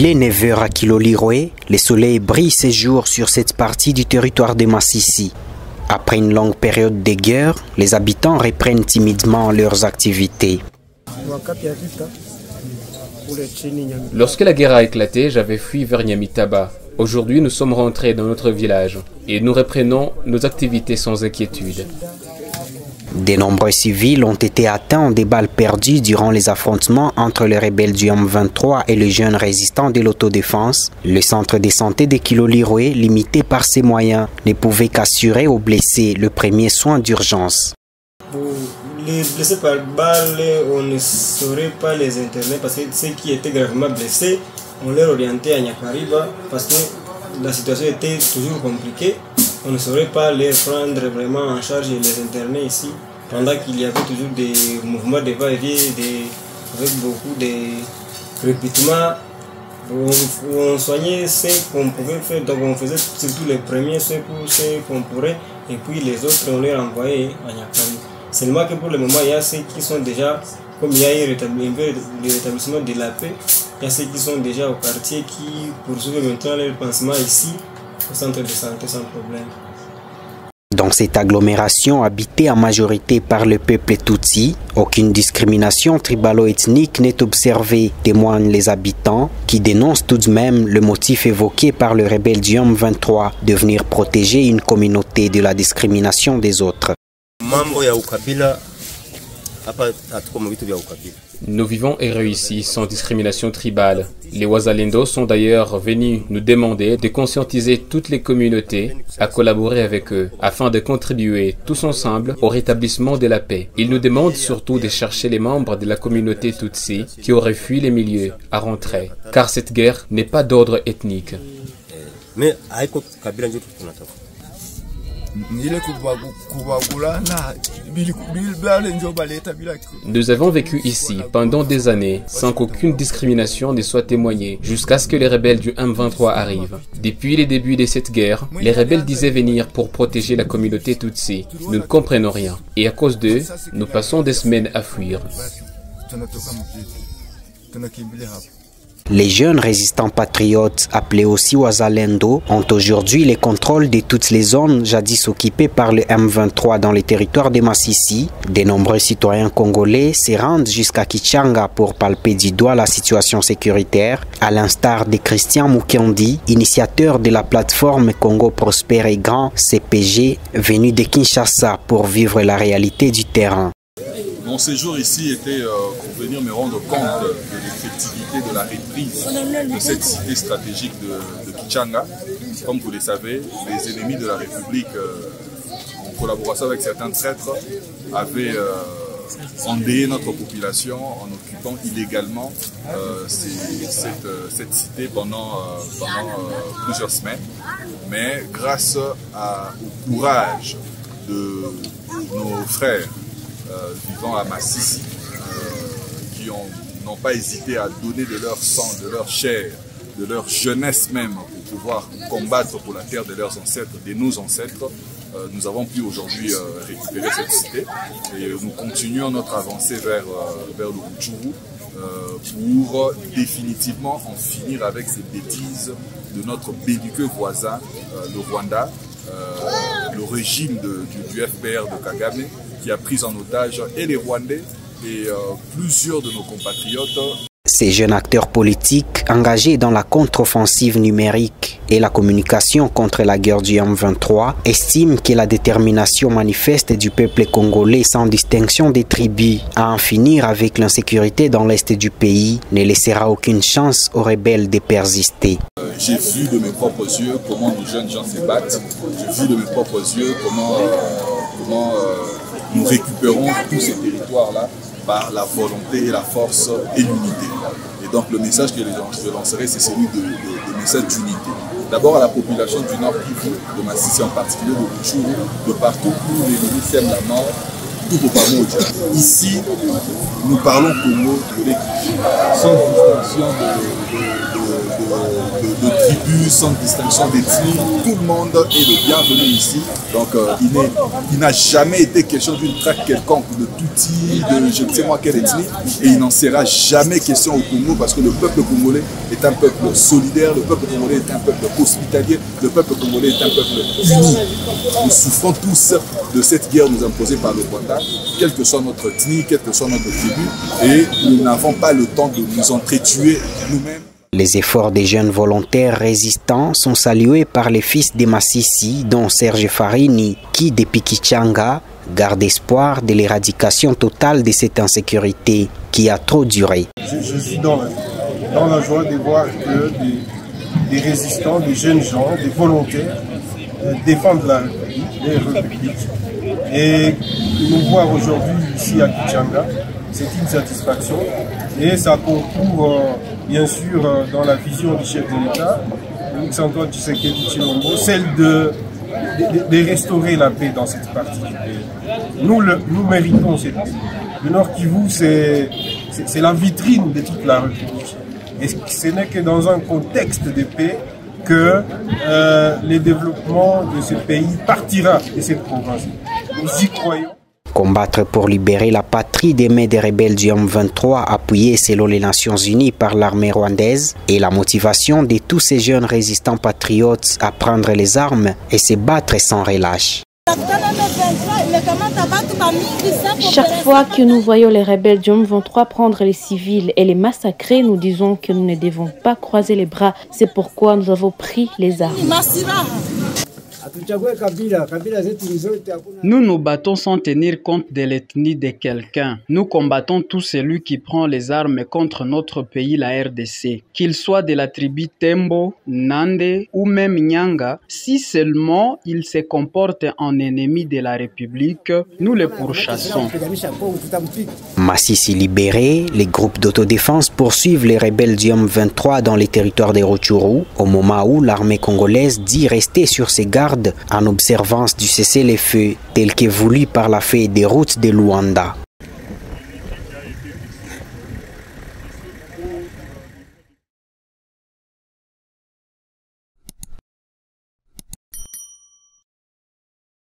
Il est 9 h à Kiloliroé. Le soleil brille ces jours sur cette partie du territoire de Massissi. Après une longue période de guerre, les habitants reprennent timidement leurs activités. Lorsque la guerre a éclaté, j'avais fui vers Nyamitaba. Aujourd'hui, nous sommes rentrés dans notre village et nous reprenons nos activités sans inquiétude. De nombreux civils ont été atteints des balles perdues durant les affrontements entre les rebelles du M23 et les jeunes résistants de l'autodéfense. Le centre de santé de Kiloliroé, limité par ses moyens, ne pouvait qu'assurer aux blessés le premier soin d'urgence. Les blessés par balle, on ne saurait pas les interner parce que ceux qui étaient gravement blessés, on les orientait à Nyakariba parce que la situation était toujours compliquée. On ne saurait pas les prendre vraiment en charge et les interner ici, pendant qu'il y avait toujours des mouvements de va-et-vient avec beaucoup de répétitions. On soignait ce qu'on pouvait faire, donc on faisait surtout les premiers soins pour ce qu'on pourrait, et puis les autres on les renvoyait à Nyakariba. Seulement que pour le moment, il y a ceux qui sont déjà, comme il y a eu le rétablissement de la paix, il y a ceux qui sont déjà au quartier qui poursuivent maintenant leur pansement ici, au centre de santé sans problème. Dans cette agglomération habitée en majorité par le peuple Tutsi, aucune discrimination tribalo-ethnique n'est observée, témoignent les habitants, qui dénoncent tout de même le motif évoqué par le rebelle du M23 de venir protéger une communauté de la discrimination des autres. Nous vivons et réussis sans discrimination tribale. Les Wazalendo sont d'ailleurs venus nous demander de conscientiser toutes les communautés à collaborer avec eux afin de contribuer tous ensemble au rétablissement de la paix. Ils nous demandent surtout de chercher les membres de la communauté Tutsi qui auraient fui les milieux à rentrer, car cette guerre n'est pas d'ordre ethnique. Nous avons vécu ici pendant des années sans qu'aucune discrimination ne soit témoignée jusqu'à ce que les rebelles du M23 arrivent. Depuis les débuts de cette guerre, les rebelles disaient venir pour protéger la communauté Tutsi. Nous ne comprenons rien et à cause d'eux, nous passons des semaines à fuir. Les jeunes résistants patriotes, appelés aussi Wazalendo, ont aujourd'hui le contrôle de toutes les zones jadis occupées par le M23 dans les territoires de Massissi. De nombreux citoyens congolais se rendent jusqu'à Kichanga pour palper du doigt la situation sécuritaire, à l'instar de Christian Mukendi, initiateur de la plateforme Congo Prospère et Grand CPG, venu de Kinshasa pour vivre la réalité du terrain. Mon séjour ici était pour venir me rendre compte de l'effectivité de la reprise de cette cité stratégique de Kichanga. Comme vous le savez, les ennemis de la République, en collaboration avec certains traîtres, avaient endeuillé notre population en occupant illégalement cette cité pendant plusieurs semaines. Mais grâce au courage de nos frères vivant à Massissi, qui n'ont pas hésité à donner de leur sang, de leur chair, de leur jeunesse même pour pouvoir combattre pour la terre de leurs ancêtres, de nos ancêtres, nous avons pu aujourd'hui récupérer cette cité et nous continuons notre avancée vers le Rutshuru pour définitivement en finir avec ces bêtises de notre belliqueux voisin, le Rwanda, le régime du FPR de Kagame, qui a pris en otage et les Rwandais et plusieurs de nos compatriotes. Ces jeunes acteurs politiques engagés dans la contre-offensive numérique et la communication contre la guerre du M23 estiment que la détermination manifeste du peuple congolais sans distinction des tribus à en finir avec l'insécurité dans l'est du pays ne laissera aucune chance aux rebelles de persister. J'ai vu de mes propres yeux comment nos jeunes gens se battent. J'ai vu de mes propres yeux comment nous récupérons tous ces territoires-là par la volonté et la force et l'unité. Et donc le message que je lancerai, c'est celui de message d'unité. D'abord à la population du Nord Kivu, de Massissi en particulier, de Rutshuru, de partout où les ennemis sèment la mort, tout au Pamoja. Ici, nous parlons Congo de l'équipe, sans distinction de tribus, sans distinction d'ethnie. Tout le monde est le bienvenu ici. Donc il n'a jamais été question d'une traque quelconque, de Tutsi, de je ne sais moi quelle ethnie. Et il n'en sera jamais question au Congo parce que le peuple congolais est un peuple solidaire, le peuple congolais est un peuple hospitalier, le peuple congolais est un peuple uni. Nous souffrons tous de cette guerre nous imposée par le Rwanda, quelle que soit notre ethnie, quelle que soit notre tribu, et nous n'avons pas le temps de nous entretuer nous-mêmes. Les efforts des jeunes volontaires résistants sont salués par les fils des Massissi, dont Serge Farini, qui, depuis Kichanga, garde espoir de l'éradication totale de cette insécurité qui a trop duré. Je suis dans la joie de voir que des résistants, des jeunes gens, des volontaires défendent la République. Et nous voir aujourd'hui ici à Kichanga, c'est une satisfaction et ça concourt bien sûr dans la vision du chef de l'État, Félix-Antoine Tshisekedi Tshilombo, celle de restaurer la paix dans cette partie du pays. Nous méritons cette paix. Le Nord Kivu, c'est la vitrine de toute la République. Et ce n'est que dans un contexte de paix que le développement de ce pays partira de cette province. Nous y croyons. Combattre pour libérer la patrie des mains des rebelles du M23, appuyés selon les Nations Unies par l'armée rwandaise, et la motivation de tous ces jeunes résistants patriotes à prendre les armes et se battre sans relâche. Chaque fois que nous voyons les rebelles du M23 prendre les civils et les massacrer, nous disons que nous ne devons pas croiser les bras. C'est pourquoi nous avons pris les armes. Nous nous battons sans tenir compte de l'ethnie de quelqu'un. Nous combattons tout celui qui prend les armes contre notre pays, la RDC. Qu'il soit de la tribu Tembo, Nande ou même Nyanga, si seulement il se comporte en ennemi de la République, nous le pourchassons. Massissi libéré, les groupes d'autodéfense poursuivent les rebelles du M23 dans les territoires des Rutshuru, au moment où l'armée congolaise dit rester sur ses gardes en observance du cessez-le-feu tel que voulu par la feuille des routes de Luanda.